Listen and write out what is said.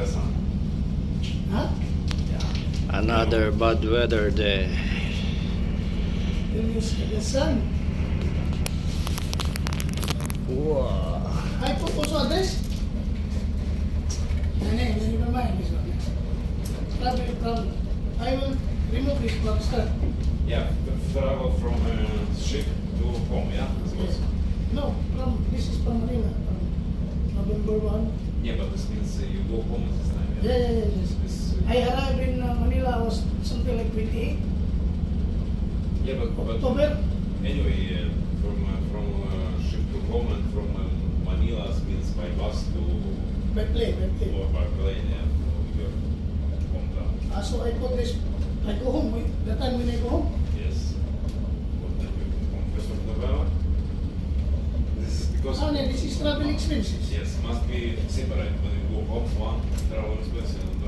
the sun. Huh? Yeah. Another bad weather day. Then you see the sun. Wow. I put also address. Never mind this one. Travel problem. I will remove this block start. Yeah, travel from ship to home, yeah? Yes. No, this is from Manila. From November 1. Yeah, but this means you go home this time, Yeah, yes. This, I arrived in Manila was something like 28 yeah, but October. anyway, from ship to home and from Manila means by bus to By plane. or by plane, yeah, to your hometown. So I put this, I go home. The time when I go home. Yes. What time you come 1st of November? This is because Oh, no, this is travel expenses. yes, must be separate. When you go home, one travel expenses and